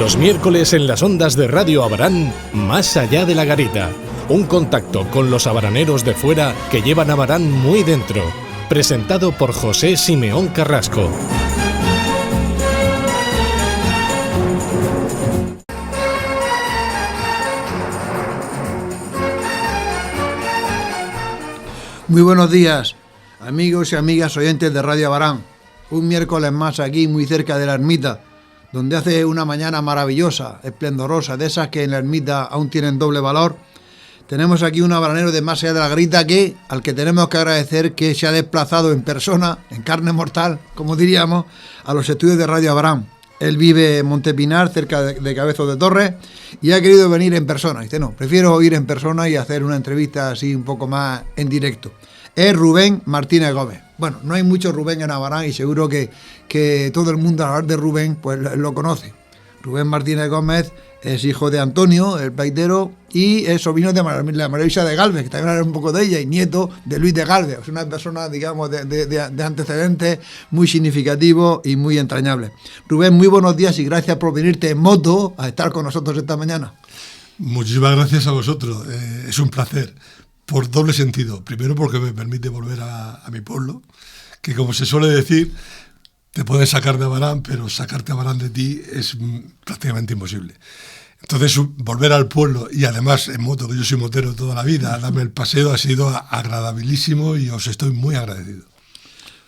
Los miércoles en las ondas de Radio Abarán, Más allá de la garita. Un contacto con los abaraneros de fuera que llevan Abarán muy dentro. Presentado por José Simeón Carrasco. Muy buenos días, amigos y amigas oyentes de Radio Abarán. Un miércoles más aquí, muy cerca de la ermita, donde hace una mañana maravillosa, esplendorosa, de esas que en la ermita aún tienen doble valor. Tenemos aquí un abaranero de Más allá de la garita al que tenemos que agradecer que se ha desplazado en persona, en carne mortal, como diríamos, a los estudios de Radio Abarán. Él vive en Montepinar, cerca de Cabezo de Torres, y ha querido venir en persona. Dice, no, prefiero ir en persona y hacer una entrevista así un poco más en directo. Es Rubén Martínez Gómez. Bueno, no hay mucho Rubén en Abarán y seguro que todo el mundo al hablar de Rubén pues lo conoce. Rubén Martínez Gómez es hijo de Antonio, el pleitero, y es sobrino de la María de Galvez, que también habla un poco de ella, y nieto de Luis de Galvez. Es una persona, digamos, de antecedentes muy significativos y muy entrañables. Rubén, muy buenos días y gracias por venirte en moto a estar con nosotros esta mañana. Muchísimas gracias a vosotros. Es un placer, por doble sentido. Primero porque me permite volver a mi pueblo, que como se suele decir, te puedes sacar de Abarán, pero sacarte a Abarán de ti es prácticamente imposible. Entonces, volver al pueblo y además en moto, que yo soy motero toda la vida, darme el paseo ha sido agradabilísimo y os estoy muy agradecido.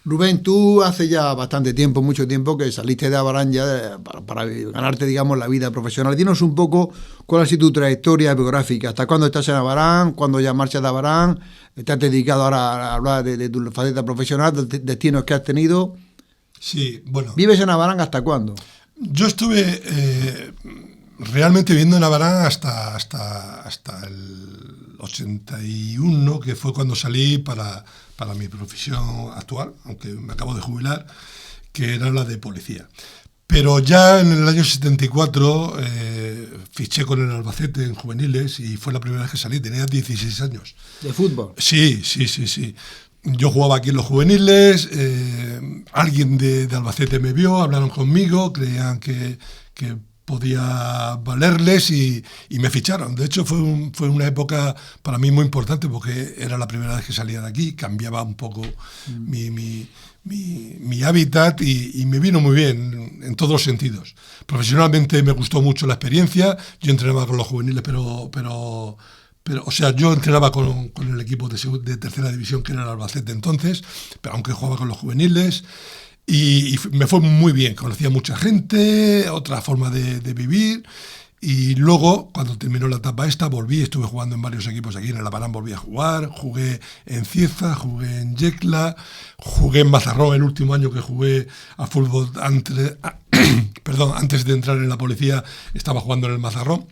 Rubén, tú hace ya bastante tiempo, mucho tiempo, que saliste de Abarán ya para ganarte, digamos, la vida profesional. Dinos un poco cuál ha sido tu trayectoria biográfica. ¿Hasta cuándo estás en Abarán? ¿Cuándo ya marchas de Abarán? ¿Te has dedicado ahora a hablar de tu faceta profesional, de destinos que has tenido? Sí, bueno. ¿Vives en Abarán hasta cuándo? Yo estuve realmente viviendo en Abarán hasta el 81, que fue cuando salí para mi profesión actual, aunque me acabo de jubilar, que era la de policía. Pero ya en el año 74 fiché con el Albacete en juveniles y fue la primera vez que salí, tenía 16 años. ¿De fútbol? Sí. Yo jugaba aquí en los juveniles, alguien de Albacete me vio, hablaron conmigo, creían que podía valerles y me ficharon. De hecho, fue una época para mí muy importante porque era la primera vez que salía de aquí, cambiaba un poco mi hábitat y me vino muy bien en todos los sentidos. Profesionalmente me gustó mucho la experiencia, yo entrenaba con los juveniles, pero o sea, yo entrenaba con el equipo de tercera división, que era el Albacete entonces, pero aunque jugaba con los juveniles, y me fue muy bien, conocía a mucha gente, otra forma de vivir, y luego, cuando terminó la etapa esta, volví, estuve jugando en varios equipos aquí en el Abarán, volví a jugar, jugué en Cieza, jugué en Yecla, jugué en Mazarrón, el último año que jugué a fútbol antes de entrar en la policía, estaba jugando en el Mazarrón.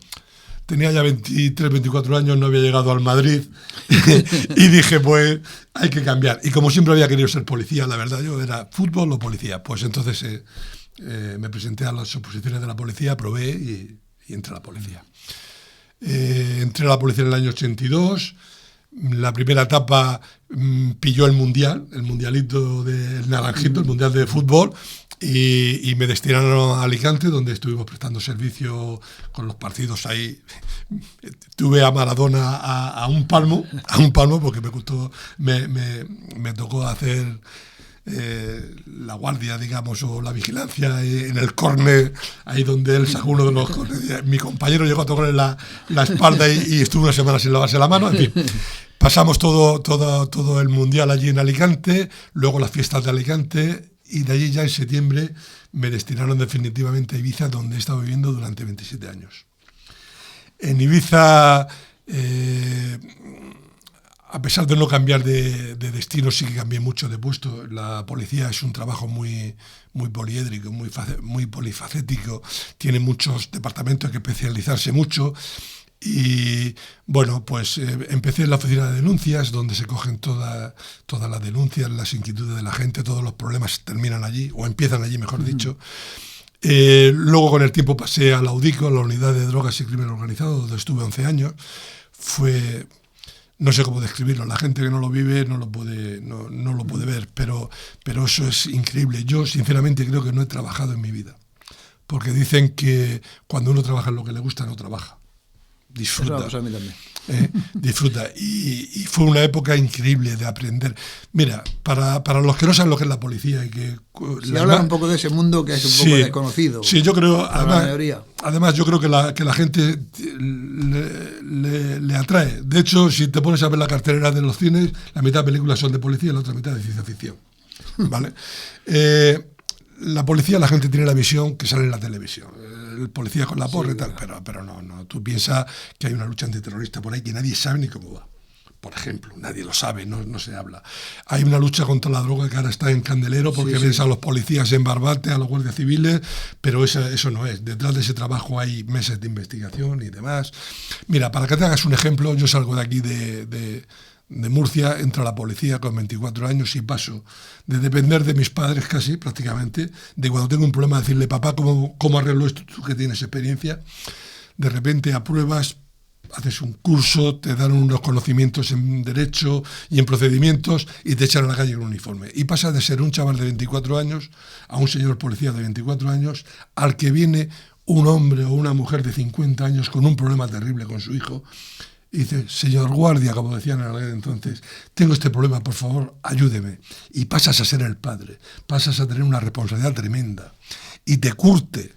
Tenía ya 23, 24 años, no había llegado al Madrid y dije, pues hay que cambiar. Y como siempre había querido ser policía, la verdad, yo era fútbol o policía. Pues entonces me presenté a las oposiciones de la policía, probé y entré a la policía. Entré a la policía en el año 82. La primera etapa pilló el mundialito del Naranjito, el mundial de fútbol, y me destinaron a Alicante, donde estuvimos prestando servicio con los partidos ahí. Tuve a Maradona a un palmo, porque me tocó hacer la guardia, digamos, o la vigilancia en el córner, ahí donde él sacó uno de los córneres. Mi compañero llegó a tocarle la espalda y estuvo una semana sin lavarse la mano. En fin, pasamos todo el mundial allí en Alicante, luego las fiestas de Alicante, y de allí ya en septiembre me destinaron definitivamente a Ibiza, donde he estado viviendo durante 27 años. En Ibiza, a pesar de no cambiar de destino, sí que cambié mucho de puesto. La policía es un trabajo muy poliédrico, muy polifacético, tiene muchos departamentos, hay que especializarse mucho. Y bueno, pues empecé en la oficina de denuncias, donde se cogen todas las denuncias, las inquietudes de la gente, todos los problemas terminan allí, o empiezan allí, mejor dicho. Luego con el tiempo pasé a la UDICO, a la Unidad de Drogas y Crimen Organizado, donde estuve 11 años. Fue, no sé cómo describirlo, la gente que no lo vive no lo puede ver, pero eso es increíble. Yo sinceramente creo que no he trabajado en mi vida, porque dicen que cuando uno trabaja en lo que le gusta, no trabaja. Disfruta. Eso a mí también. Disfruta. Y fue una época increíble de aprender. Mira, para los que no saben lo que es la policía y que... Si hablan un poco de ese mundo que es un poco desconocido. Sí, yo creo, además yo creo que la gente le atrae. De hecho, si te pones a ver la cartelera de los cines, la mitad de películas son de policía y la otra mitad de ciencia ficción. ¿Vale? La policía, la gente tiene la visión que sale en la televisión. El policía con la porra y tal, pero no. Tú piensas que hay una lucha antiterrorista por ahí que nadie sabe ni cómo va. Por ejemplo, nadie lo sabe, no se habla. Hay una lucha contra la droga que ahora está en candelero porque ves a los policías en Barbate, a los guardias civiles, pero eso no es. Detrás de ese trabajo hay meses de investigación y demás. Mira, para que te hagas un ejemplo, yo salgo de aquí de Murcia, entro a la policía con 24 años y paso de depender de mis padres casi, prácticamente, de cuando tengo un problema decirle, papá, ¿cómo arreglo esto? Tú que tienes experiencia, de repente apruebas, haces un curso, te dan unos conocimientos en derecho y en procedimientos y te echan a la calle con un uniforme. Y pasas de ser un chaval de 24 años a un señor policía de 24 años al que viene un hombre o una mujer de 50 años con un problema terrible con su hijo. Y dice, señor guardia, como decían en aquel entonces, tengo este problema, por favor, ayúdeme. Y pasas a ser el padre, pasas a tener una responsabilidad tremenda. Y te curte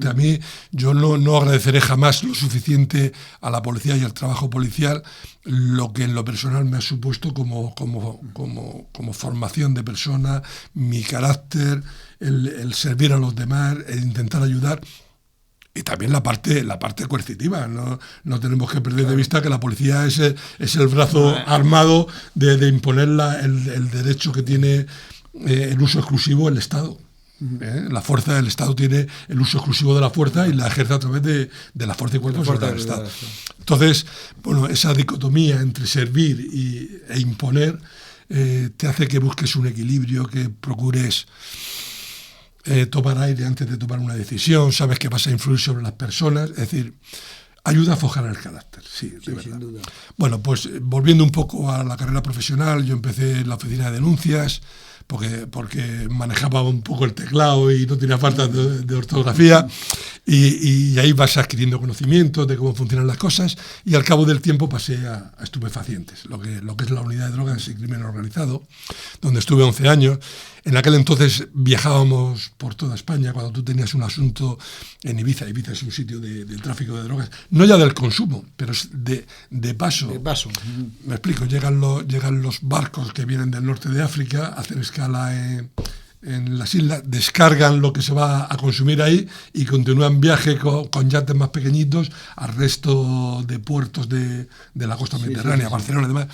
a mí. Yo no agradeceré jamás lo suficiente a la policía y al trabajo policial lo que en lo personal me ha supuesto como formación de persona, mi carácter, el servir a los demás, el intentar ayudar. Y también la parte coercitiva. No tenemos que perder de vista que la policía es el brazo armado de imponer el derecho que tiene el uso exclusivo el Estado. La fuerza del Estado tiene el uso exclusivo de la fuerza y la ejerce a través de la fuerza y cuerpo del Estado. Entonces, bueno, esa dicotomía entre servir e imponer te hace que busques un equilibrio, que procures tomar aire antes de tomar una decisión, sabes que vas a influir sobre las personas, es decir, ayuda a forjar el carácter, sí, de verdad. Sin duda. Bueno, pues volviendo un poco a la carrera profesional, yo empecé en la oficina de denuncias, porque manejaba un poco el teclado y no tenía falta de ortografía, y ahí vas adquiriendo conocimientos de cómo funcionan las cosas, y al cabo del tiempo pasé a estupefacientes, lo que es la unidad de drogas y crimen organizado, donde estuve 11 años. En aquel entonces viajábamos por toda España. Cuando tú tenías un asunto en Ibiza es un sitio de tráfico de drogas, no ya del consumo, pero de paso. De paso. Me explico, llegan los barcos que vienen del norte de África, hacen escala en las islas, descargan lo que se va a consumir ahí y continúan viaje con yates más pequeñitos al resto de puertos de la costa mediterránea, Barcelona y demás.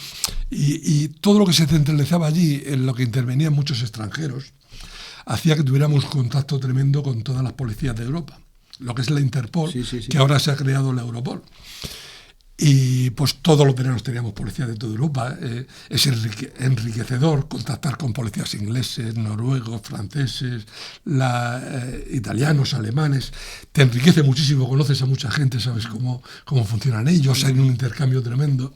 Y todo lo que se centralizaba allí, en lo que intervenían muchos extranjeros, hacía que tuviéramos un contacto tremendo con todas las policías de Europa, lo que es la Interpol, que ahora se ha creado la Europol. Y pues todos los veranos teníamos policías de toda Europa. Es enriquecedor contactar con policías ingleses, noruegos, franceses, italianos, alemanes. Te enriquece muchísimo, conoces a mucha gente, sabes cómo funcionan ellos, hay un intercambio tremendo.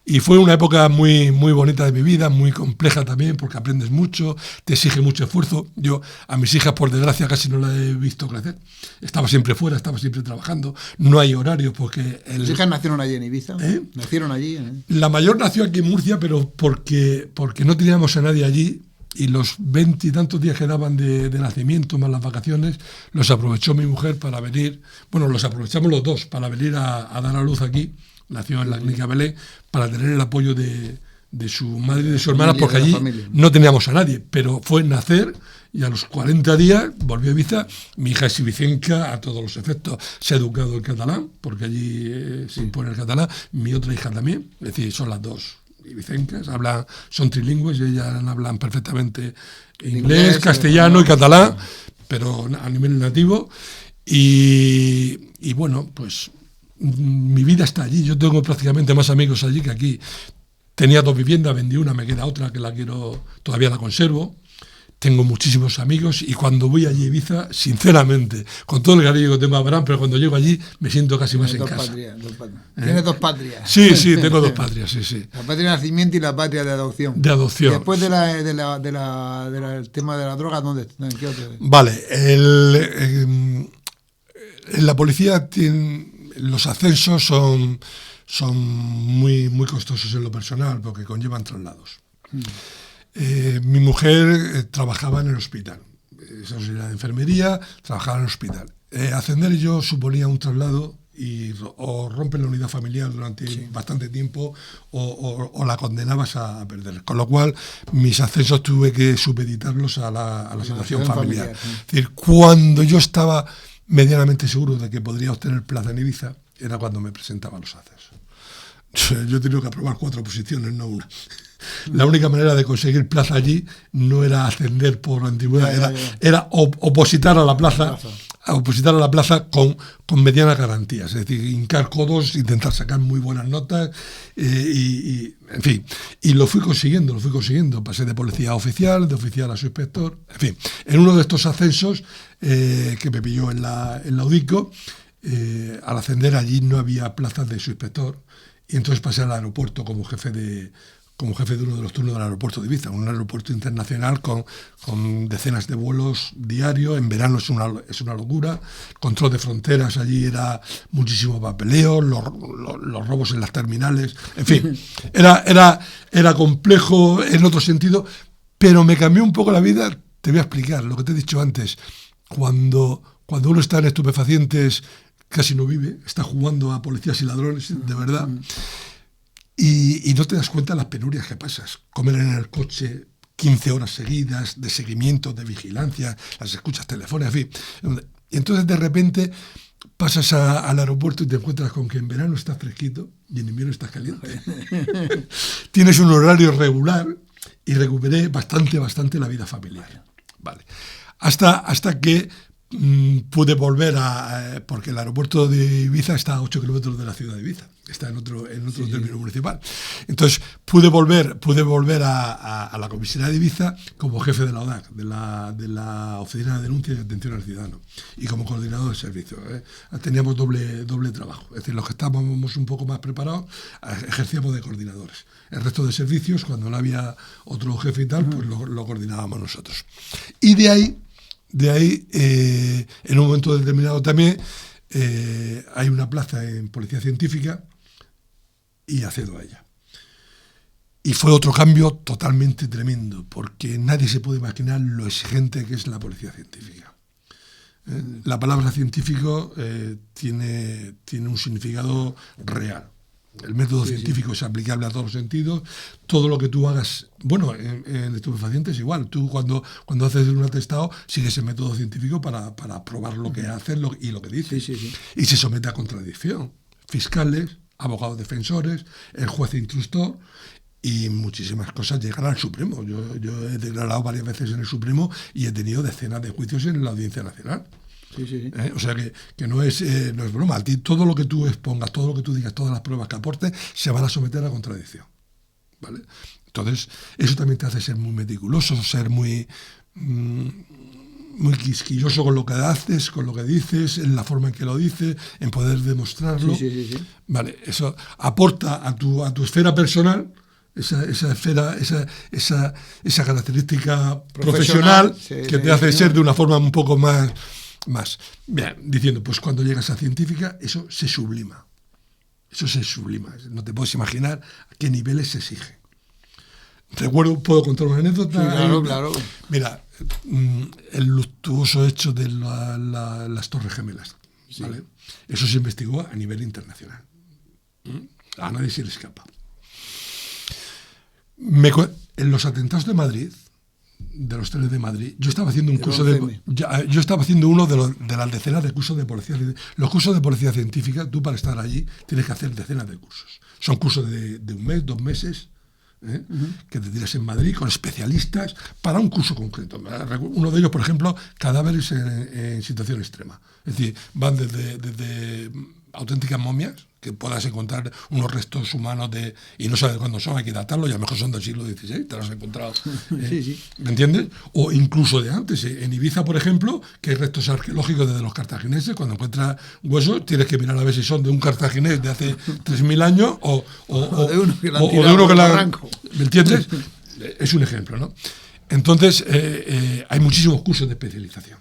Y fue una época muy, muy bonita de mi vida, muy compleja también, porque aprendes mucho, te exige mucho esfuerzo. Yo a mis hijas, por desgracia, casi no las he visto crecer. Estaba siempre fuera, estaba siempre trabajando. No hay horarios porque... ¿Tus hijas nacieron allí en Ibiza? ¿Nacieron allí? La mayor nació aquí en Murcia, pero porque no teníamos a nadie allí, y los 20 y tantos días que daban de nacimiento más las vacaciones los aprovechó mi mujer para venir. Bueno, los aprovechamos los dos para venir a dar a luz aquí. Nació en la clínica Belén, para tener el apoyo de su madre y de su hermana, porque allí no teníamos a nadie, pero fue nacer y a los 40 días volvió a Ibiza. Mi hija es ibicenca a todos los efectos, se ha educado en catalán, porque allí se impone el catalán. Mi otra hija también, es decir, son las dos ibicencas, son trilingües y ellas hablan perfectamente inglés, castellano y catalán, pero a nivel nativo. Y bueno, pues mi vida está allí. Yo tengo prácticamente más amigos allí que aquí. Tenía 2 viviendas, vendí una, me queda otra que todavía la conservo. tengo muchísimos amigos y cuando voy allí a Ibiza, sinceramente, con todo el cariño que tengo a Abraham, pero cuando llego allí me siento casi más en casa. Tienes dos patrias. Sí, tengo dos patrias, sí. La patria de nacimiento y la patria de adopción. De adopción. Después del tema de la droga, ¿en qué otro? Vale, en la policía los ascensos son muy, muy costosos en lo personal porque conllevan traslados. Mi mujer trabajaba en el hospital, eso era de enfermería, trabajaba en el hospital. Ascender yo suponía un traslado o rompes la unidad familiar durante bastante tiempo o la condenabas a perder. Con lo cual, mis ascensos tuve que supeditarlos a la situación familiar. Es decir, cuando yo estaba medianamente seguro de que podría obtener plaza en Ibiza, era cuando me presentaba a los ascensos. Yo he tenido que aprobar 4 posiciones, no una. La única manera de conseguir plaza allí no era ascender por antigüedad, era opositar a la plaza. A opositar a la plaza con medianas garantías, es decir, hincar codos, intentar sacar muy buenas notas en fin, y lo fui consiguiendo, pasé de policía a oficial, de oficial a subinspector, en fin, en uno de estos ascensos que me pilló en la UDICO, al ascender allí no había plazas de subinspector y entonces pasé al aeropuerto como jefe de uno de los turnos del aeropuerto de Ibiza, un aeropuerto internacional con decenas de vuelos diarios. En verano es una locura. Control de fronteras, allí era muchísimo papeleo, los robos en las terminales, en fin, era complejo en otro sentido, pero me cambió un poco la vida. Te voy a explicar lo que te he dicho antes. Cuando uno está en estupefacientes, casi no vive, está jugando a policías y ladrones, de verdad. Y no te das cuenta de las penurias que pasas. Comer en el coche 15 horas seguidas, de seguimiento, de vigilancia, las escuchas telefónicas, en fin. Y entonces de repente pasas al aeropuerto y te encuentras con que en verano estás fresquito y en invierno estás caliente. Tienes un horario regular y recuperé bastante la vida familiar. Vale. Hasta que pude volver porque el aeropuerto de Ibiza está a 8 kilómetros de la ciudad de Ibiza, está en otro término municipal. Entonces pude volver a la comisaría de Ibiza como jefe de la ODAC, de la Oficina de Denuncia y Atención al Ciudadano, y como coordinador de servicio. Teníamos doble trabajo, es decir, los que estábamos un poco más preparados ejercíamos de coordinadores. El resto de servicios, cuando no había otro jefe y tal, pues lo coordinábamos nosotros. Y de ahí, en un momento determinado también, hay una plaza en Policía Científica y accedo a ella. Y fue otro cambio totalmente tremendo, porque nadie se puede imaginar lo exigente que es la Policía Científica. La palabra científico tiene un significado real. El método científico es aplicable a todos los sentidos. Todo lo que tú hagas, bueno, en estupefacientes igual. Tú cuando haces un atestado sigues el método científico para probar lo que haces y lo que dices. Y se somete a contradicción. Fiscales, abogados defensores, el juez instructor y muchísimas cosas llegan al Supremo. Yo he declarado varias veces en el Supremo y he tenido decenas de juicios en la Audiencia Nacional. O sea que no es broma. A ti todo lo que tú expongas, todo lo que tú digas, todas las pruebas que aportes se van a someter a contradicción, ¿vale? Entonces eso también te hace ser muy meticuloso, ser muy quisquilloso con lo que haces, con lo que dices, en la forma en que lo dices, en poder demostrarlo. Vale, eso aporta a tu esfera personal esa esfera, esa característica profesional que te hace ser de una forma un poco más bien, diciendo, pues cuando llegas a científica, eso se sublima. No te puedes imaginar a qué niveles se exige. ¿Puedo contar una anécdota? Sí, claro. Mira, el luctuoso hecho de las Torres Gemelas, ¿vale? Eso se investigó a nivel internacional. A nadie se le escapa. En los atentados de Madrid, de los 3 de Madrid, yo estaba haciendo uno de las decenas de cursos de policía. Los cursos de policía científica, tú para estar allí tienes que hacer decenas de cursos. Son cursos de 1 mes, 2 meses, que te tiras en Madrid con especialistas para un curso concreto. Uno de ellos, por ejemplo, cadáveres en situación extrema. Es decir, van desde auténticas momias, que puedas encontrar unos restos humanos y no sabes cuándo son, hay que datarlos, y a lo mejor son del siglo XVI, te los has encontrado. Sí. ¿Me entiendes? O incluso de antes. En Ibiza, por ejemplo, que hay restos arqueológicos desde los cartagineses, cuando encuentras huesos, tienes que mirar a ver si son de un cartaginés de hace 3.000 años o de uno que la han o tirado de uno que por el la... barranco. ¿Me entiendes? Es un ejemplo, ¿no? Entonces, hay muchísimos cursos de especialización.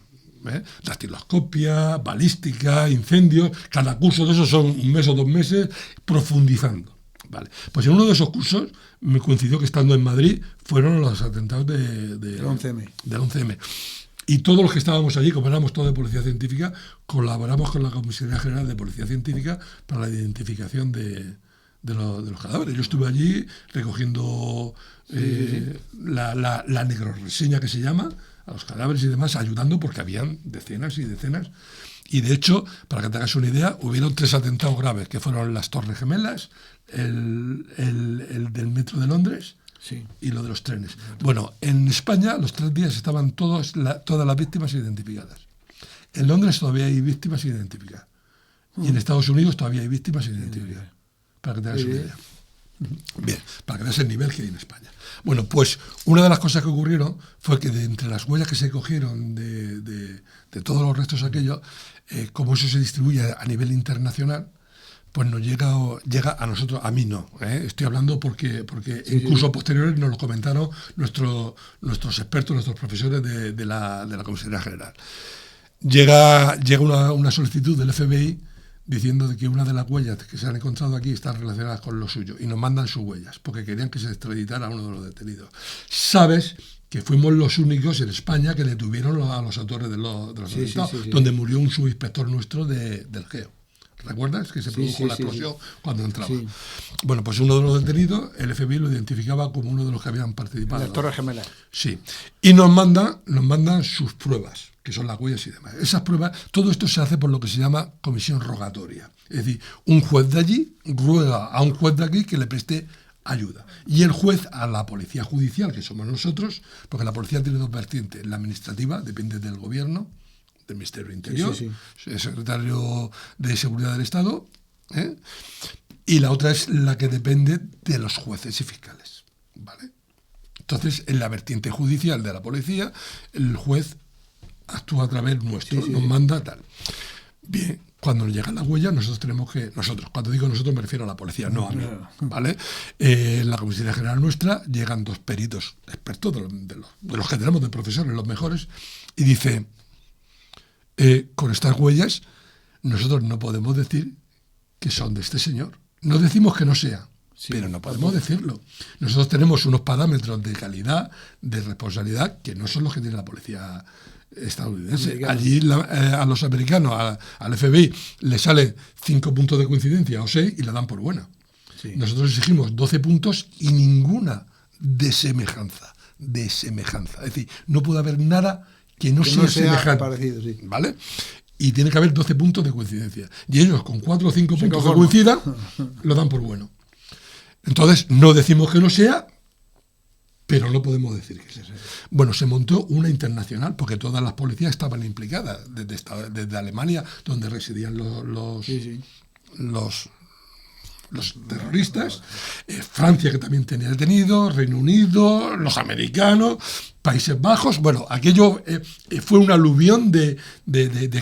Dactiloscopia, balística, incendios. Cada curso de esos son 1 mes o 2 meses profundizando. Vale. Pues en uno de esos cursos me coincidió que estando en Madrid fueron los atentados del 11M. Y todos los que estábamos allí, como éramos todos de Policía Científica, colaboramos con la Comisaría General de Policía Científica para la identificación de los cadáveres. Yo estuve allí recogiendo la necroreseña, que se llama, a los cadáveres y demás, ayudando, porque habían decenas y decenas. Y de hecho, para que te hagas una idea, hubieron 3 atentados graves, que fueron las Torres Gemelas, el del Metro de Londres y lo de los trenes. Bueno, en España, los 3 días estaban todas las víctimas identificadas. En Londres todavía hay víctimas identificadas. Y en Estados Unidos todavía hay víctimas identificadas. Para que te hagas una idea. Bien, para que veas el nivel que hay en España. Bueno, pues una de las cosas que ocurrieron fue que de entre las huellas que se cogieron de todos los restos aquellos, como eso se distribuye a nivel internacional, pues nos llega a nosotros, a mí no. Estoy hablando porque en cursos posteriores nos lo comentaron nuestros expertos, nuestros profesores de la Comisaría General. Llega una solicitud del FBI diciendo de que una de las huellas que se han encontrado aquí están relacionadas con lo suyo, y nos mandan sus huellas, porque querían que se extraditara a uno de los detenidos. Sabes que fuimos los únicos en España que detuvieron a los autores de los atentados, donde murió un subinspector nuestro del GEO. ¿Recuerdas? Que se produjo la explosión cuando entraba. Sí. Bueno, pues uno de los detenidos, el FBI lo identificaba como uno de los que habían participado. Las Torres Gemelas. Sí. Y nos mandan sus pruebas, que son las huellas y demás. Esas pruebas, todo esto se hace por lo que se llama comisión rogatoria. Es decir, un juez de allí ruega a un juez de aquí que le preste ayuda. Y el juez a la policía judicial, que somos nosotros, porque la policía tiene 2 vertientes. La administrativa, depende del gobierno, del Ministerio del Interior, el secretario de Seguridad del Estado, y la otra es la que depende de los jueces y fiscales. ¿Vale? Entonces, en la vertiente judicial de la policía, el juez actúa a través nuestro, nos manda tal. Bien, cuando nos llegan las huellas, cuando digo nosotros me refiero a la policía, no a mí, ¿vale? La Comisaría General nuestra llegan 2 peritos expertos de los que tenemos de profesores, los mejores, y dice, con estas huellas nosotros no podemos decir que son de este señor. No decimos que no sea, pero no podemos decirlo. Nosotros tenemos unos parámetros de calidad, de responsabilidad, que no son los que tiene la policía estadounidense. Allí a los americanos, al FBI, le salen 5 puntos de coincidencia o 6 y la dan por buena. Sí. Nosotros exigimos 12 puntos y ninguna de semejanza. Es decir, no puede haber nada que no sea semejante. Parecido, ¿vale? Y tiene que haber 12 puntos de coincidencia. Y ellos, con 4 o 5 puntos que coincidan, lo dan por bueno. Entonces, no decimos que no sea, pero no podemos decir que sea. Bueno, se montó una internacional, porque todas las policías estaban implicadas, desde Alemania, donde residían los terroristas, Francia, que también tenía detenidos, Reino Unido, los americanos, Países Bajos. Bueno, aquello fue una aluvión de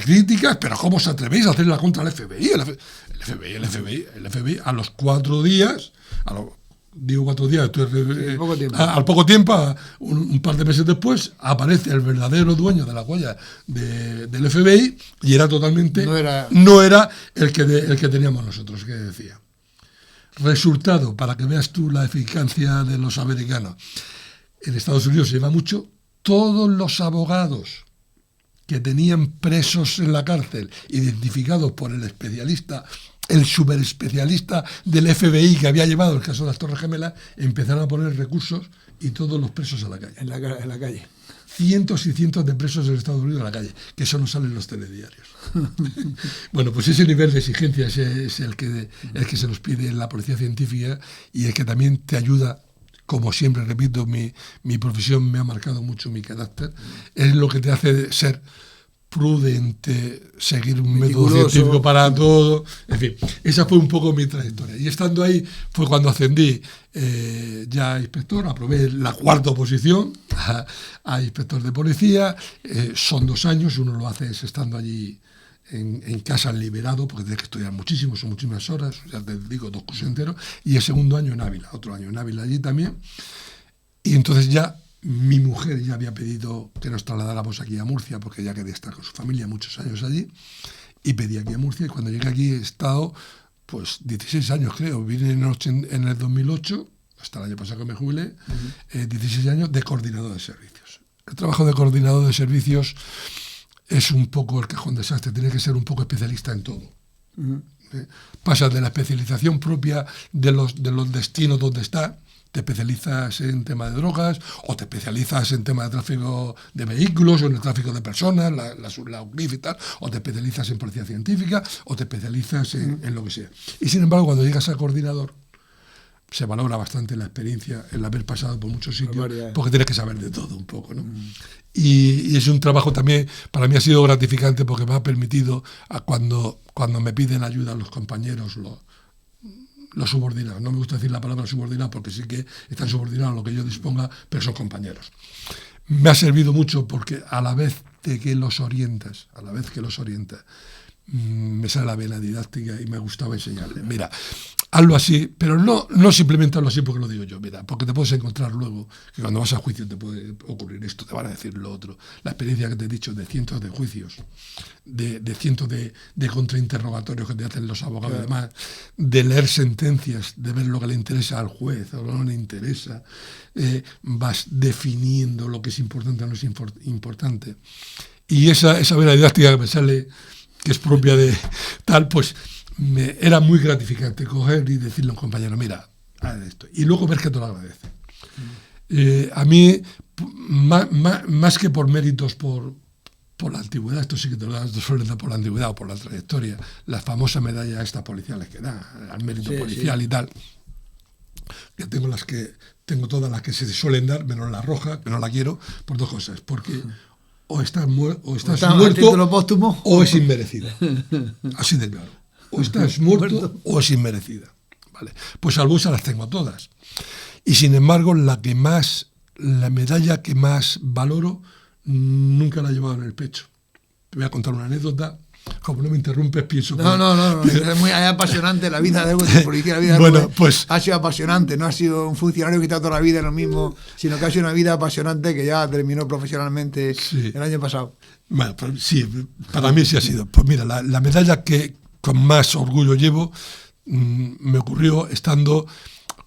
críticas, pero ¿cómo os atrevéis a hacerla contra el FBI? El FBI a los 4 días, digo 4 días, al poco tiempo, un par de meses después, aparece el verdadero dueño de la huella del FBI, y era totalmente, no era el que teníamos nosotros, que decía. Resultado, para que veas tú la eficacia de los americanos, en Estados Unidos se lleva mucho, todos los abogados que tenían presos en la cárcel, identificados por el especialista, el superespecialista del FBI que había llevado el caso de las Torres Gemelas, empezaron a poner recursos y todos los presos a la calle. En la calle. Cientos y cientos de presos en Estados Unidos en la calle, que eso no sale en los telediarios. Bueno, pues ese nivel de exigencia es el que se nos pide en la policía científica, y el que también te ayuda, como siempre repito, mi profesión me ha marcado mucho mi carácter, es lo que te hace ser prudente, seguir un método científico para todo, en fin, esa fue un poco mi trayectoria. Y estando ahí fue cuando ascendí ya a inspector, aprobé la 4ª oposición a inspector de policía. Son 2 años, uno lo hace estando allí en casa liberado, porque tienes que estudiar muchísimo, son muchísimas horas, ya te digo, 2 cursos enteros, y el segundo año en Ávila, otro año en Ávila allí también. Y entonces ya mi mujer ya había pedido que nos trasladáramos aquí a Murcia, porque ella quería estar con su familia muchos años allí, y pedí aquí a Murcia, y cuando llegué aquí he estado pues 16 años, creo. Vine en el 2008, hasta el año pasado que me jubilé, 16 años de coordinador de servicios. El trabajo de coordinador de servicios es un poco el cajón desastre, tiene que ser un poco especialista en todo. Pasas de la especialización propia de los destinos donde está, te especializas en tema de drogas, o te especializas en tema de tráfico de vehículos, o en el tráfico de personas, la UCNIF y tal, o te especializas en policía científica, o te especializas en lo que sea. Y sin embargo, cuando llegas a coordinador, se valora bastante la experiencia, el haber pasado por muchos sitios, porque tienes que saber de todo un poco, ¿no? Y es un trabajo también, para mí ha sido gratificante, porque me ha permitido, cuando me piden ayuda los compañeros, los subordinados, no me gusta decir la palabra subordinado porque sí que están subordinados a lo que yo disponga, pero son compañeros. Me ha servido mucho porque a la vez que los orientas, me sale la vena didáctica y me gustaba enseñarle. Mira, hazlo así, pero no simplemente hazlo así porque lo digo yo, mira, porque te puedes encontrar luego que cuando vas a juicio te puede ocurrir esto, te van a decir lo otro. La experiencia que te he dicho de cientos de juicios, de cientos de contrainterrogatorios que te hacen los abogados y demás, de leer sentencias, de ver lo que le interesa al juez o no le interesa, vas definiendo lo que es importante o no es importante. Y esa vena didáctica que me sale, que es propia de tal, pues era muy gratificante coger y decirle a un compañero, mira, haz esto. Y luego ver que te lo agradece. A mí, más que por méritos por la antigüedad, esto sí que te lo dan, suelen dar por la antigüedad o por la trayectoria, las famosas medallas estas policiales que da, al mérito policial y tal, que tengo todas las que se suelen dar, menos la roja, que no la quiero, por 2 cosas, porque o estás muerto o es inmerecida. Así de claro. O estás muerto o es inmerecida. ¿Vale? Pues salvo esas las tengo todas. Y sin embargo, la medalla que más valoro, nunca la he llevado en el pecho. Te voy a contar una anécdota. Como no me interrumpes, pienso que... No. Es muy apasionante la vida de policía. La vida pues ha sido apasionante. No ha sido un funcionario que está toda la vida en lo mismo, sino que ha sido una vida apasionante que ya terminó profesionalmente el año pasado. Bueno, pues sí, para mí sí ha sido. Pues mira, la medalla que con más orgullo llevo me ocurrió estando...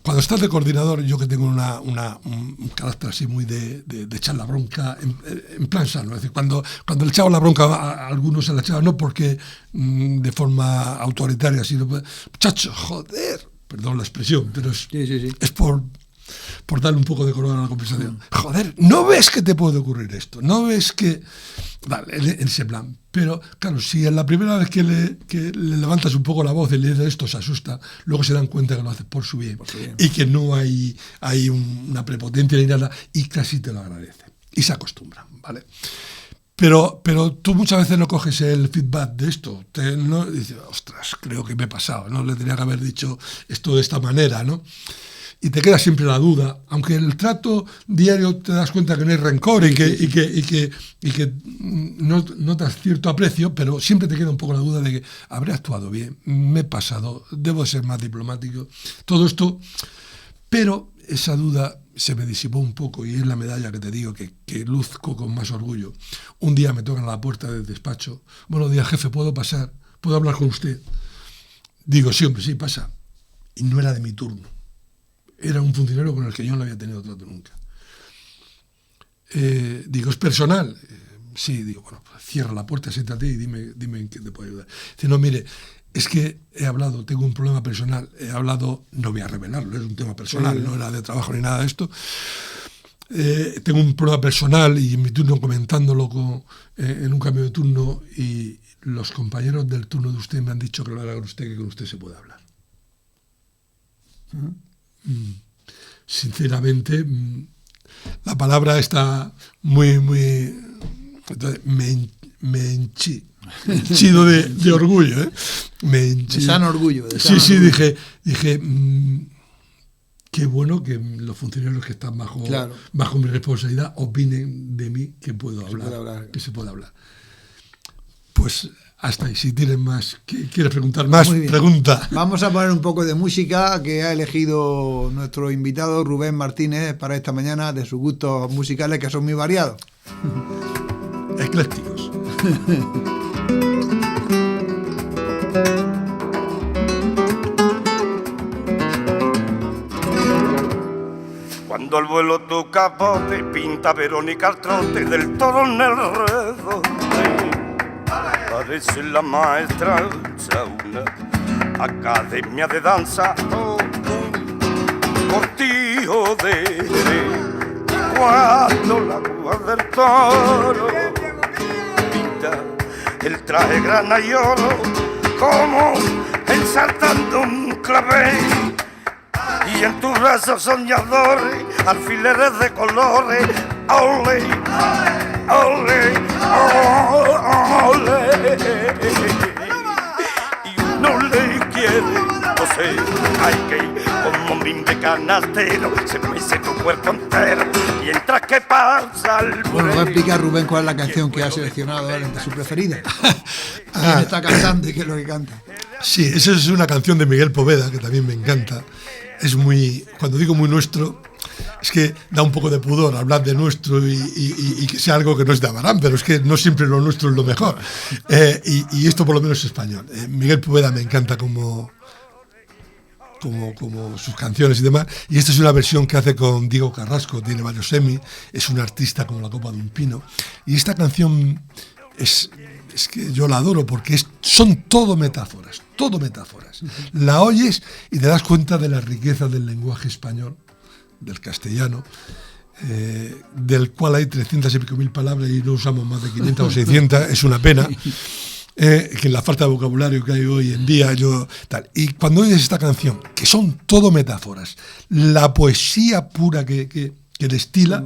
Cuando estás de coordinador, yo que tengo un carácter así muy de echar la bronca en plan sano. Es decir, cuando le echaba la bronca a algunos, se la echaba no porque de forma autoritaria, sino muchacho, joder, perdón la expresión, pero es por darle un poco de color a la conversación. Joder, ¿no ves que te puede ocurrir esto? ¿No ves que...? Vale, en ese plan. Pero, claro, si en la primera vez que le levantas un poco la voz y le dices esto, se asusta, luego se dan cuenta que lo haces por su bien. Y que no hay una prepotencia ni nada, y casi te lo agradecen. Y se acostumbran, ¿vale? Pero tú muchas veces no coges el feedback de esto. ¿No? Dices, ostras, creo que me he pasado, ¿no? Le tenía que haber dicho esto de esta manera, ¿no? Y te queda siempre la duda, aunque en el trato diario te das cuenta que no hay rencor y que notas cierto aprecio, pero siempre te queda un poco la duda de que habré actuado bien, me he pasado, debo ser más diplomático, todo esto, pero esa duda se me disipó un poco y es la medalla que te digo que luzco con más orgullo. Un día me tocan a la puerta del despacho, buenos días jefe, ¿puedo pasar? ¿Puedo hablar con usted? Digo, sí hombre, sí, pasa. Y no era de mi turno. Era un funcionario con el que yo no había tenido trato nunca. Digo, ¿es personal? Sí, digo, bueno, pues cierra la puerta, siéntate y dime en qué te puedo ayudar. Dice, no, mire, es que he hablado, tengo un problema personal, no voy a revelarlo, es un tema personal, no era de trabajo ni nada de esto. Tengo un problema personal y en mi turno comentándolo en un cambio de turno y los compañeros del turno de usted me han dicho que lo haga con usted, que con usted se puede hablar. Sinceramente, la palabra está muy... Entonces, me henchido de orgullo, ¿eh? Me henchido. De sano orgullo. Sí, dije, qué bueno que los funcionarios que están bajo mi responsabilidad opinen de mí que puedo hablar, que se puede hablar. Pues hasta ahí. Si tienes más, ¿quieres preguntar más? Pregunta. Vamos a poner un poco de música que ha elegido nuestro invitado Rubén Martínez para esta mañana, de sus gustos musicales que son muy variados. Eclécticos. Cuando al vuelo tu capote pinta Verónica al trote del toro en el redote, parece la maestra una academia de danza, cortijo de cuando la rúa del toro pinta el traje grana y oro como ensartando un clavel. Y en tus brazos soñadores, alfileres de colores, ole, ole, ole. Y uno le quiere, no sé, hay que ir como un de canastero, se mece tu cuerpo entero, mientras que pasa el... Bueno, va a explicar Rubén cuál es la canción que ha seleccionado él entre su preferida. ¿Quién está cantando y qué es lo que canta? Sí, esa es una canción de Miguel Poveda, que también me encanta. Es muy, cuando digo muy nuestro, es que da un poco de pudor hablar de nuestro y que sea algo que no es de Abarán, pero es que no siempre lo nuestro es lo mejor. Y esto por lo menos es español. Miguel Poveda me encanta como sus canciones y demás. Y esta es una versión que hace con Diego Carrasco, tiene varios Emmy, es un artista como la copa de un pino. Y esta canción es que yo la adoro porque son todo metáforas, todo metáforas. La oyes y te das cuenta de la riqueza del lenguaje español, del castellano, del cual hay 300 y pico mil palabras y no usamos más de 500 o 600, es una pena. Que la falta de vocabulario que hay hoy en día, y cuando oyes esta canción, que son todo metáforas, la poesía pura que destila,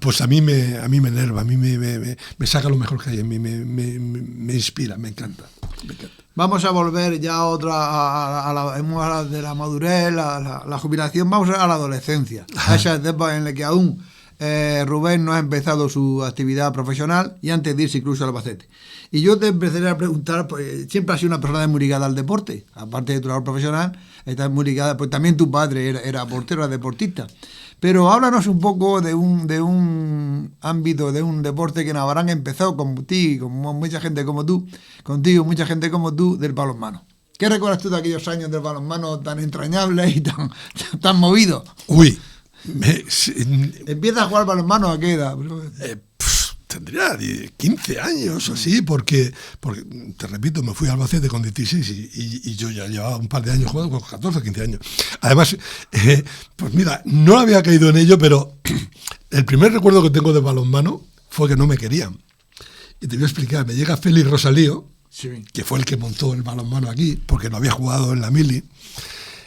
pues a mí me enerva, a mí me saca lo mejor que hay en mí, me inspira, me encanta. Vamos a volver ya hemos hablado de la madurez, la jubilación, vamos a la adolescencia, a esa etapa en la que aún Rubén no ha empezado su actividad profesional y antes de irse incluso al Albacete. Y yo te empezaré a preguntar, pues, siempre has sido una persona muy ligada al deporte, aparte de tu labor profesional, estás muy ligada, pues también tu padre era portero, era deportista. Pero háblanos un poco de un ámbito, de un deporte que en Abarán empezó con ti, con mucha gente como tú, contigo, mucha gente como tú, del balonmano. ¿Qué recuerdas tú de aquellos años del balonmano tan entrañables y tan movidos? Uy. ¿Empiezas a jugar balonmano a qué edad? Tendría 15 años o así, porque te repito, me fui a Albacete con 16 y yo ya llevaba un par de años jugando, con 14 o 15 años. Además, pues mira, no había caído en ello, pero el primer recuerdo que tengo de balonmano fue que no me querían. Y te voy a explicar, me llega Félix Rosalío, sí, que fue el que montó el balonmano aquí, porque no había jugado en la mili.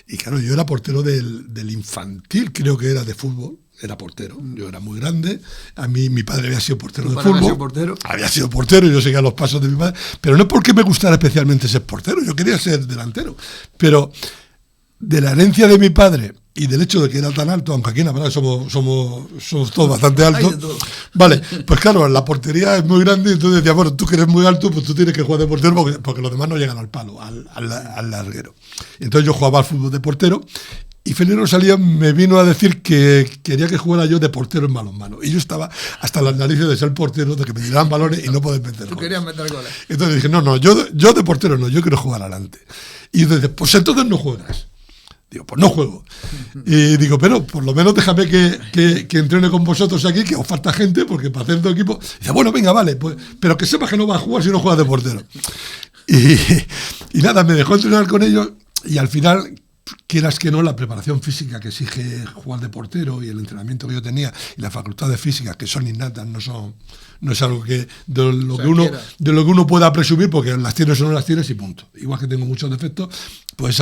Y claro, yo era portero del infantil, creo que era de fútbol. Era portero, yo era muy grande. A mí mi padre había sido portero de fútbol. Había sido portero y yo seguía los pasos de mi padre. Pero no es porque me gustara especialmente ser portero, yo quería ser delantero. Pero de la herencia de mi padre y del hecho de que era tan alto, aunque aquí en Abarán somos todos bastante altos. Vale, pues claro, la portería es muy grande, entonces decía, bueno, tú que eres muy alto, pues tú tienes que jugar de portero porque los demás no llegan al palo, al larguero. Entonces yo jugaba al fútbol de portero. Y Félix Rosalía me vino a decir que quería que jugara yo de portero en balonmano. Y yo estaba hasta las narices de ser portero, de que me tiraran balones y no poder meter goles. Tú querías meter goles. Entonces dije, no, yo de portero no, yo quiero jugar adelante. Y dice, pues entonces no juegas. Digo, pues no juego. Y digo, pero por lo menos déjame que entrene con vosotros aquí, que os falta gente, porque para hacer tu equipo... Dice, bueno, venga, vale, pues, pero que sepas que no vas a jugar si no juegas de portero. Y nada, me dejó entrenar con ellos y al final... Quieras que no, la preparación física que exige jugar de portero y el entrenamiento que yo tenía y las facultades físicas que son innatas, no es algo que de lo que uno pueda presumir, porque las tienes o no las tienes y punto. Igual que tengo muchos defectos, pues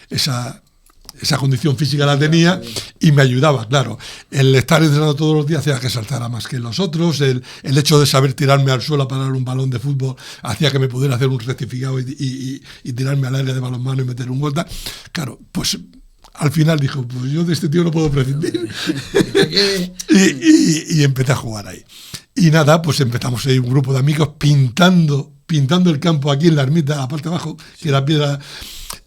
esa esa condición física la tenía y me ayudaba, claro. El estar entrenando todos los días hacía que saltara más que los otros, el hecho de saber tirarme al suelo a parar un balón de fútbol hacía que me pudiera hacer un rectificado y tirarme al área de balonmano y meter un gol. Claro, pues al final dijo, pues yo de este tío no puedo prescindir. y empecé a jugar ahí. Y nada, pues empezamos ahí un grupo de amigos pintando el campo aquí en la ermita, la parte de abajo, que era piedra,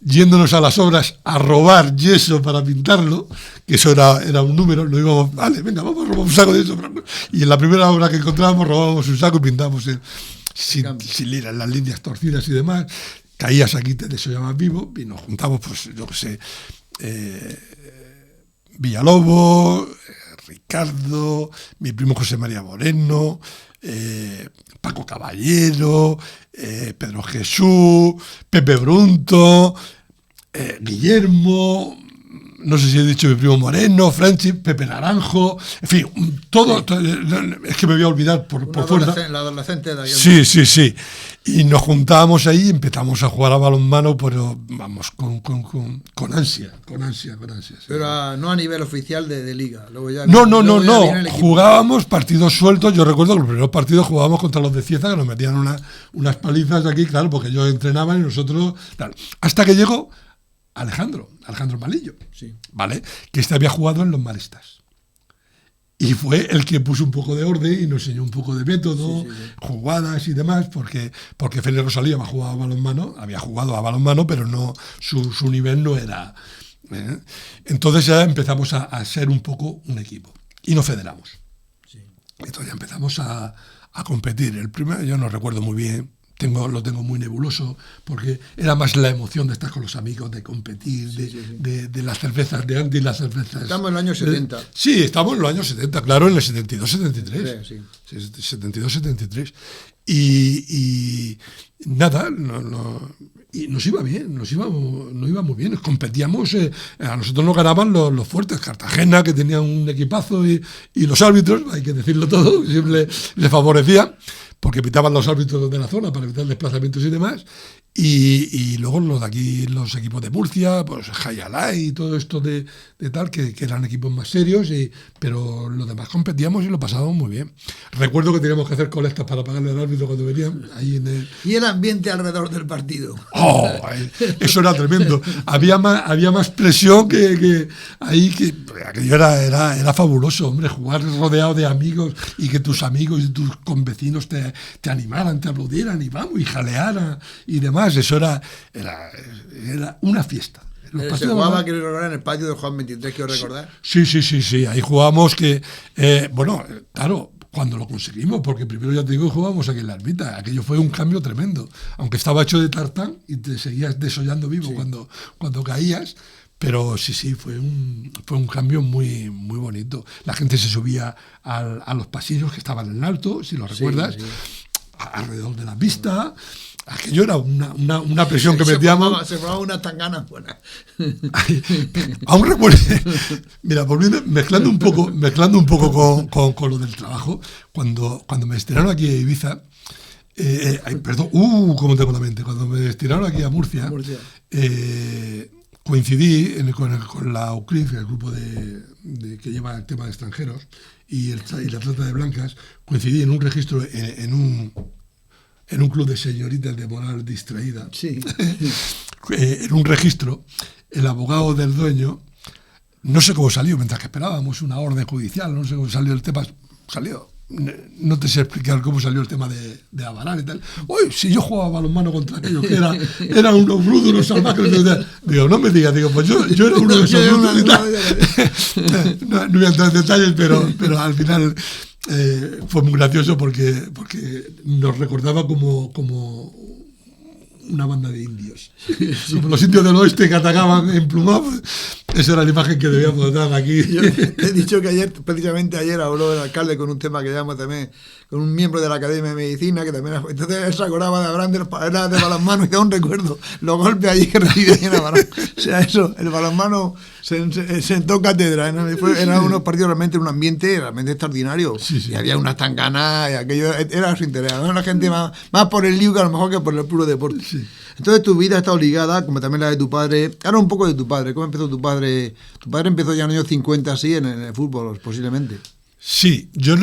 yéndonos a las obras a robar yeso para pintarlo, que eso era un número, lo íbamos, vale, venga, vamos a robar un saco de yeso. Y en la primera obra que encontrábamos robábamos un saco y pintábamos sin ir a las líneas torcidas y demás. Caías aquí, te desollabas vivo, y nos juntamos, pues yo qué sé, Villalobos, Ricardo, mi primo José María Moreno, Paco Caballero, Pedro Jesús, Pepe Brunto, Guillermo, no sé si he dicho mi primo Moreno, Franchi, Pepe Naranjo, en fin, todo es que me voy a olvidar por fuerza. La adolescente de aquel Sí. Y nos juntábamos ahí y empezamos a jugar a balonmano, pero vamos, con ansia. Sí. Pero no a nivel oficial de liga. Luego ya, no. Jugábamos partidos sueltos. Yo recuerdo que los primeros partidos jugábamos contra los de Cieza, que nos metían unas palizas aquí, claro, porque ellos entrenaban y nosotros... Claro. Hasta que llegó Alejandro Malillo, sí. ¿Vale? Que había jugado en los Maristas. Y fue el que puso un poco de orden y nos enseñó un poco de método, sí. Jugadas y demás, porque Félix Rosalía había jugado a balonmano, pero no su nivel no era. Entonces ya empezamos a ser un poco un equipo. Y nos federamos. Sí. Entonces ya empezamos a competir. El primero, yo no recuerdo muy bien. Lo tengo muy nebuloso, porque era más la emoción de estar con los amigos, de competir, de las cervezas de antes y las cervezas... Estamos en los años 70. Sí, estamos en los años 70, claro, en el 72-73. Sí. 72-73. Y nada, y nos iba bien, nos iba muy bien. Competíamos, a nosotros nos ganaban los fuertes. Cartagena, que tenía un equipazo, y los árbitros, hay que decirlo todo, siempre le favorecía, porque pitaban los árbitros de la zona para evitar desplazamientos y demás. Y luego los de aquí, los equipos de Murcia, pues Jayalay y todo esto de tal, que eran equipos más serios, pero los demás competíamos y lo pasábamos muy bien. Recuerdo que teníamos que hacer colectas para pagarle al árbitro cuando venían ahí Y el ambiente alrededor del partido. Eso era tremendo. Había más presión que aquello era fabuloso, hombre, jugar rodeado de amigos y que tus amigos y tus convecinos te animaran, te aplaudieran y vamos, y jalearan y demás. Eso era una fiesta. Se jugaba, quiero recordar, en el patio de Juan 23, quiero recordar. Sí. Ahí jugábamos claro, cuando lo conseguimos, porque primero ya te digo, jugábamos aquí en la ermita. Aquello fue un cambio tremendo. Aunque estaba hecho de tartán y te seguías desollando vivo cuando caías. Pero sí, fue un cambio muy, muy bonito. La gente se subía a los pasillos que estaban en alto, si lo recuerdas, alrededor de la pista. Aquello era una presión que metíamos. Se formaba una tangana buena. Aún recuerdo, mira, volviendo, mezclando un poco con lo del trabajo, cuando me estiraron aquí a Ibiza, cómo tengo la mente, cuando me estiraron aquí a Murcia. Coincidí con la UCRIF, el grupo que lleva el tema de extranjeros y la trata de blancas. Coincidí en un registro en un club de señoritas de moral distraída. Sí. En un registro, el abogado del dueño, no sé cómo salió, mientras que esperábamos una orden judicial, no sé cómo salió el tema, salió. No te sé explicar cómo salió el tema de Abarán y tal. Uy, si yo jugaba balonmano contra aquellos que eran unos brutos, unos salvajes. Digo, no me digas, pues yo era uno de esos brutos y tal. No voy a entrar en detalles, pero al final fue muy gracioso porque nos recordaba como una banda de indios. Como los indios del oeste que atacaban emplumados. Esa era la imagen que debíamos dar aquí. Yo he dicho que ayer, precisamente ayer, habló el alcalde con un tema que llamo también, con un miembro de la Academia de Medicina, que también, entonces él se acordaba de Abraham era de balonmano, y aún recuerdo los golpes allí que recibía en Abraham. O sea, eso, el balonmano sentó cátedra, ¿no? Eran unos partidos realmente en un ambiente realmente extraordinario. Sí, sí. Y había unas tanganas, y aquello era su interés, ¿no? La gente más por el lío que a lo mejor que por el puro deporte. Sí. Entonces tu vida ha estado ligada, como también la de tu padre. Ahora un poco de tu padre. ¿Cómo empezó tu padre? Tu padre empezó ya en los años 50, así, en el fútbol, posiblemente. Sí, yo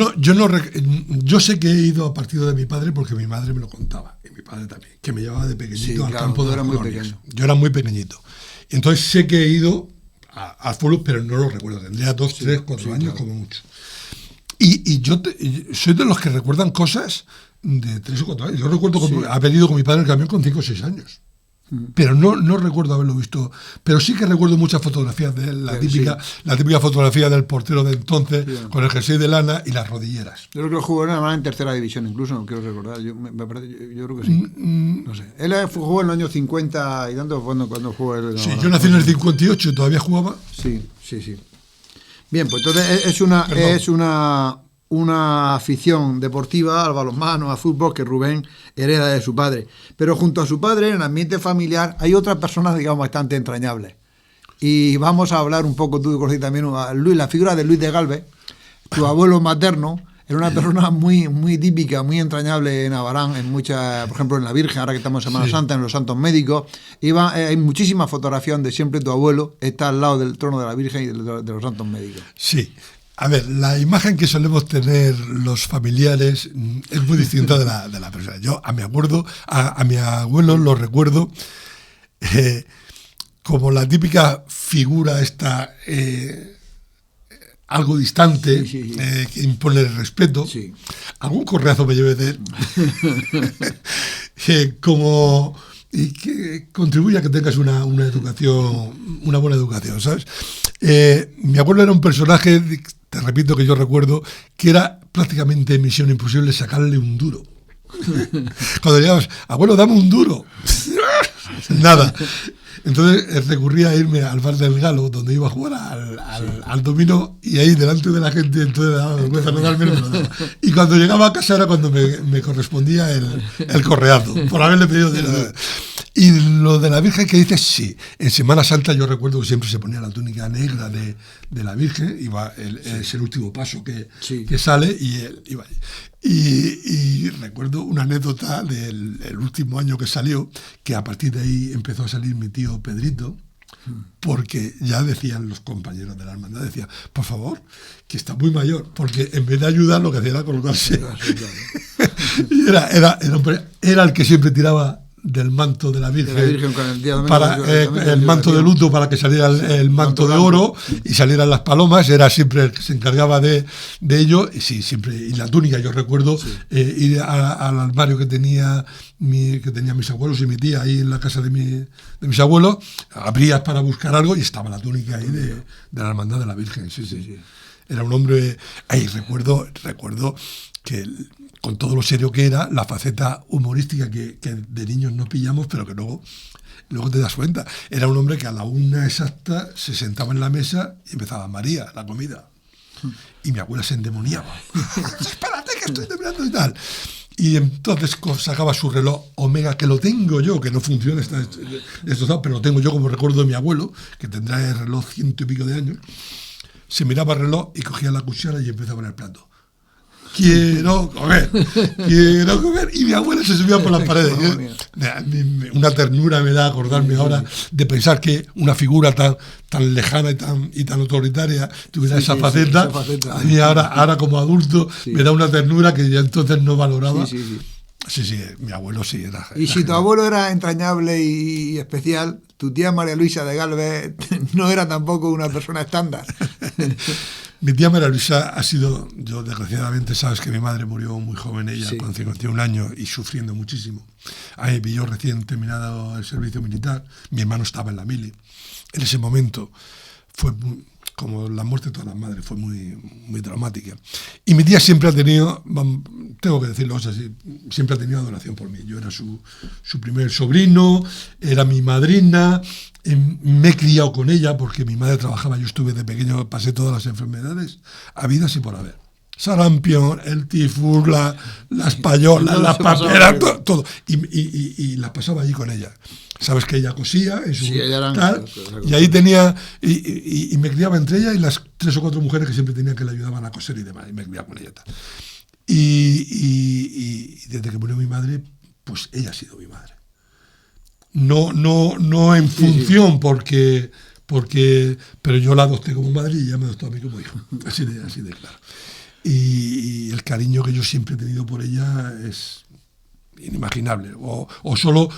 sé que he ido a partido de mi padre porque mi madre me lo contaba, y mi padre también, que me llevaba de pequeñito al campo de las colonias. Yo era muy pequeñito. Entonces sé que he ido al fútbol, pero no lo recuerdo. Tendría 2, 3, 4 años como mucho. Y yo soy de los que recuerdan cosas de 3 o 4 años. Yo recuerdo haber ido con mi padre en el camión con 5 o 6 años. Pero no recuerdo haberlo visto. Pero sí que recuerdo muchas fotografías de él, la típica fotografía del portero de entonces, con el jersey de lana y las rodilleras. Yo creo que lo jugó en tercera división, incluso, no quiero recordar. Yo creo que sí. No sé. Él jugó en los años 50 y tanto cuando jugó él. Sí, yo nací en el 58 y todavía jugaba. Sí. Bien, pues entonces es una afición deportiva al balonmano, al fútbol, que Rubén hereda de su padre. Pero junto a su padre, en el ambiente familiar, hay otras personas, digamos, bastante entrañables. Y vamos a hablar un poco, tú conoces también a Luis, la figura de Luis de Galvez, tu abuelo materno. Era una persona muy, muy típica, muy entrañable en Abarán, en muchas, por ejemplo en la Virgen, ahora que estamos en Semana Santa, en los Santos Médicos. Hay muchísimas fotografías donde siempre tu abuelo está al lado del trono de la Virgen y de los Santos Médicos. Sí. A ver, la imagen que solemos tener los familiares es muy distinta de la persona. Yo a mi abuelo lo recuerdo como la típica figura esta algo distante, que impone el respeto. Sí. Algún correazo me llevé de él. Y que contribuye a que tengas una buena educación, ¿sabes? Mi abuelo era un personaje, te repito, que yo recuerdo, que era prácticamente misión imposible sacarle un duro. Cuando llegabas, abuelo, dame un duro. Nada. Entonces recurría a irme al bar del Galo, donde iba a jugar al dominó, y ahí delante de la gente, entonces daba vergüenza no darme el duro. Y cuando llegaba a casa era cuando me correspondía el correazo, por haberle pedido dinero. Y lo de la Virgen que dices, sí. En Semana Santa yo recuerdo que siempre se ponía la túnica negra de la Virgen, es el último paso que sale, y él iba allí. Y recuerdo una anécdota del último año que salió, que a partir de ahí empezó a salir mi tío Pedrito, porque ya decían los compañeros de la hermandad, decían, por favor, que está muy mayor, porque en vez de ayudar lo que hacía era colocarse. Y era el que siempre tiraba del manto de la Virgen con el día para el manto de luto, para que saliera el manto de oro y salieran las palomas. Era siempre el que se encargaba de ello. Y sí, siempre. Y la túnica, yo recuerdo ir al armario que tenía mis abuelos y mi tía ahí en la casa de mis abuelos, abrías para buscar algo y estaba la túnica ahí de la hermandad de la Virgen. Sí. Era un hombre. Ahí recuerdo que con todo lo serio que era, la faceta humorística que de niños no pillamos, pero que luego te das cuenta. Era un hombre que a la 1 exacta se sentaba en la mesa y empezaba María, la comida. Y mi abuela se endemoniaba. Espérate que estoy terminando y tal. Y entonces sacaba su reloj Omega, que lo tengo yo, que no funciona, pero lo tengo yo como recuerdo de mi abuelo, que tendrá el reloj 100 y pico de años. Se miraba el reloj y cogía la cuchara y empezaba en el plato. Quiero comer. Y mi abuela se subía por las paredes. Una ternura me da acordarme ahora de pensar que una figura tan lejana y tan autoritaria tuviera esa faceta. A mí ahora como adulto me da una ternura que ya entonces no valoraba. Sí, mi abuelo sí era. Y si tu abuelo era entrañable y especial, tu tía María Luisa de Galvez no era tampoco una persona estándar. Mi tía María Luisa ha sido, yo desgraciadamente sabes que mi madre murió muy joven, ella con 51 años y sufriendo muchísimo. A mí me pilló recién terminado el servicio militar, mi hermano estaba en la mili. En ese momento fue como la muerte de todas las madres, fue muy, muy dramática. Y mi tía siempre ha tenido, tengo que decirlo, o sea, siempre ha tenido adoración por mí. Yo era su primer sobrino, era mi madrina, me he criado con ella porque mi madre trabajaba, yo estuve de pequeño, pasé todas las enfermedades habidas y por haber. Sarampión, el tifus, las payolas, las paperas, todo. Y las pasaba allí con ella. Sabes que ella cosía, tal, y ahí tenía, y me criaba entre ella y las 3 o 4 mujeres que siempre tenían que le ayudaban a coser y demás, y me criaba con ella. Tal. Y desde que murió mi madre, pues ella ha sido mi madre. No en función, porque pero yo la adopté como madre y ella me adoptó a mí como hijo. Así de claro. Y el cariño que yo siempre he tenido por ella es inimaginable, o solo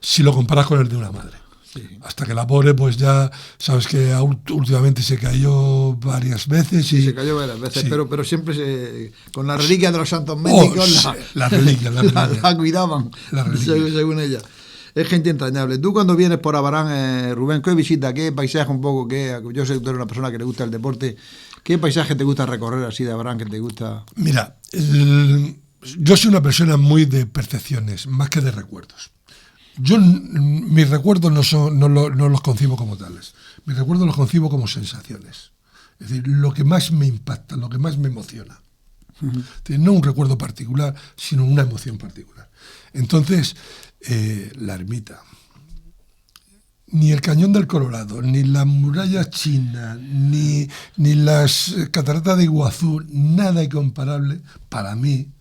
si lo comparas con el de una madre. Sí. Hasta que la pobre, pues ya sabes que últimamente se cayó varias veces. Sí, se cayó varias veces, sí. pero siempre con la reliquia de los santos médicos la reliquia la cuidaban, según ella. Es gente entrañable. Tú cuando vienes por Abarán, Rubén, ¿qué visita? ¿Qué paisaje un poco? Yo sé que tú eres una persona que le gusta el deporte. ¿Qué paisaje te gusta recorrer así de Abarán que te gusta? Mira, yo soy una persona muy de percepciones, más que de recuerdos. Yo mis recuerdos no los concibo como tales. Mis recuerdos los concibo como sensaciones. Es decir, lo que más me impacta, lo que más me emociona. Uh-huh. No un recuerdo particular, sino una emoción particular. Entonces, la ermita, ni el Cañón del Colorado, ni la muralla china, ni las cataratas de Iguazú, nada incomparable para mí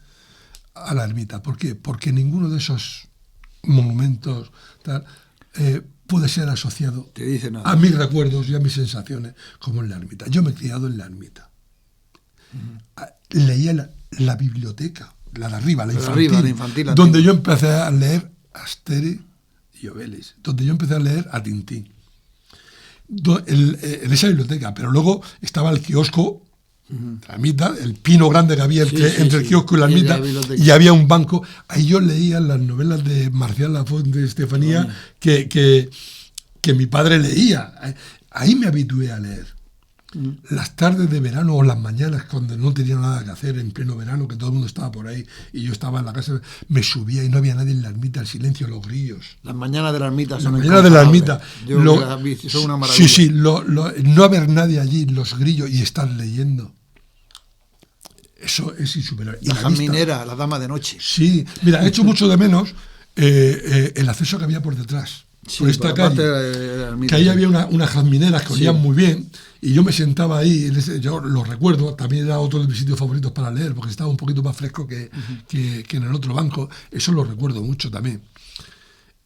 a la ermita. ¿Por qué? Porque ninguno de esos monumentos puede ser asociado a mis recuerdos y a mis sensaciones como en la ermita. Yo me he criado en la ermita. Uh-huh. Leía la biblioteca, la de arriba, la infantil, donde yo empecé a leer Asterix y Obelix, donde yo empecé a leer a Tintín. En esa biblioteca, pero luego estaba el kiosco, la ermita, el pino grande que había entre el kiosco y la ermita, y había un banco. Ahí yo leía las novelas de Marcial Lafont de Estefanía que mi padre leía. Ahí me habitué a leer. Las tardes de verano o las mañanas cuando no tenía nada que hacer en pleno verano, que todo el mundo estaba por ahí y yo estaba en la casa, me subía y no había nadie en la ermita, el silencio, los grillos. Las mañanas de la ermita son una maravilla. Sí, no haber nadie allí, los grillos y estar leyendo. Eso es insuperable. La jaminera, la dama de noche. Sí, mira, he hecho mucho de menos el acceso que había por detrás. Sí, por esta calle, que ahí había unas jazmineras que olían muy bien, y yo me sentaba ahí, yo lo recuerdo, también era otro de mis sitios favoritos para leer, porque estaba un poquito más fresco que en el otro banco, eso lo recuerdo mucho también.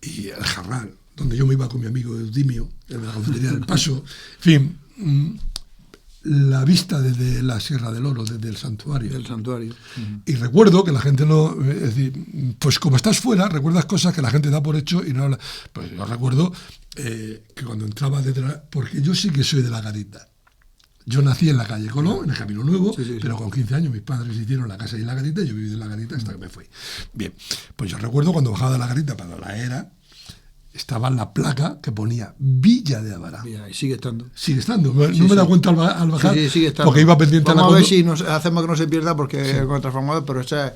Y el Jarral, donde yo me iba con mi amigo Eudimio, en la cafetería del Paso, en fin, la vista desde la Sierra del Oro, desde el santuario. Uh-huh. Y recuerdo que la gente no... Es decir, pues como estás fuera, recuerdas cosas que la gente da por hecho y no habla. Pues yo recuerdo que cuando entraba detrás... Porque yo sí que soy de la Garita. Yo nací en la calle Colón, en el Camino Nuevo, pero con 15 años mis padres hicieron la casa y la Garita, y yo viví en la Garita hasta que me fui. Bien, pues yo recuerdo cuando bajaba de la Garita para la Era, estaba la placa que ponía Villa de Abarán. Y sigue estando. Sigue estando. No me he dado cuenta al bajar, porque iba pendiente. Vamos a ver si hacemos que no se pierda, porque con el transformador, pero esa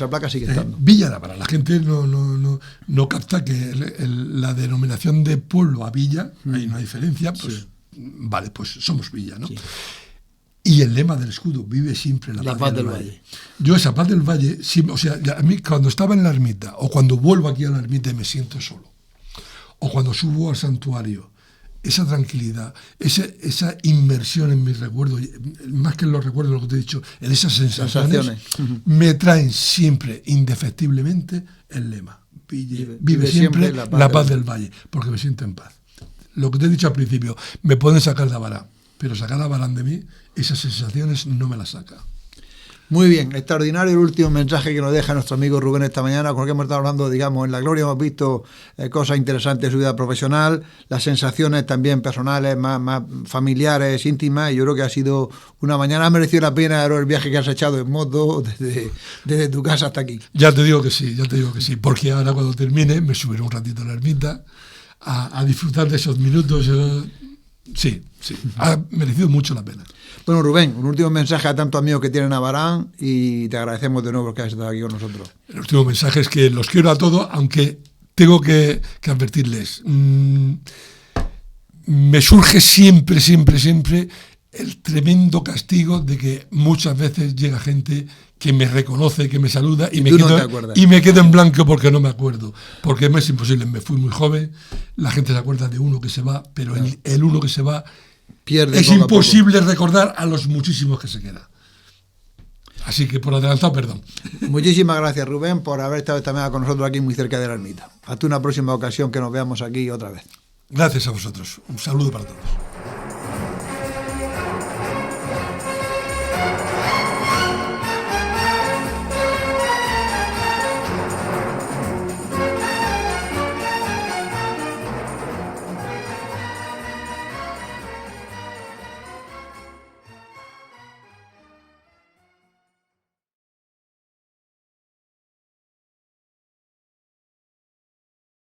placa sigue estando. Villa de Abarán. La gente no capta que la denominación de pueblo a villa, hay una diferencia, pues vale, pues somos villa, ¿no? Sí. Y el lema del escudo, vive siempre la paz del valle. Yo esa paz del valle, o sea, a mí cuando estaba en la ermita, o cuando vuelvo aquí a la ermita y me siento solo, o cuando subo al santuario, esa tranquilidad, esa inmersión en mis recuerdos, más que en los recuerdos, lo que te he dicho, en esas sensaciones. Me traen siempre, indefectiblemente, el lema. Vive siempre la paz del valle, porque me siento en paz. Lo que te he dicho al principio, me pueden sacar de Abarán, pero sacar de Abarán de mí, esas sensaciones no me las saca. Muy bien, extraordinario el último mensaje que nos deja nuestro amigo Rubén esta mañana, con el que hemos estado hablando, digamos, en La Gloria hemos visto cosas interesantes de su vida profesional, las sensaciones también personales, más familiares, íntimas, y yo creo que ha sido una mañana, ha merecido la pena el viaje que has echado en moto desde tu casa hasta aquí. Ya te digo que sí, porque ahora cuando termine me subiré un ratito a la ermita a disfrutar de esos minutos Sí, ha merecido mucho la pena. Bueno, Rubén, un último mensaje a tantos amigos que tienen a Abarán y te agradecemos de nuevo que hayas estado aquí con nosotros. El último mensaje es que los quiero a todos, aunque tengo que advertirles. Me surge siempre el tremendo castigo de que muchas veces llega gente que me reconoce, que me saluda y me quedo en blanco porque no me acuerdo. Porque me es imposible, me fui muy joven, la gente se acuerda de uno que se va, pero el uno que se va es imposible recordar a los muchísimos que se quedan. Así que por adelantado, perdón. Muchísimas gracias, Rubén, por haber estado esta mañana con nosotros aquí muy cerca de la ermita. Hasta una próxima ocasión que nos veamos aquí otra vez. Gracias a vosotros. Un saludo para todos.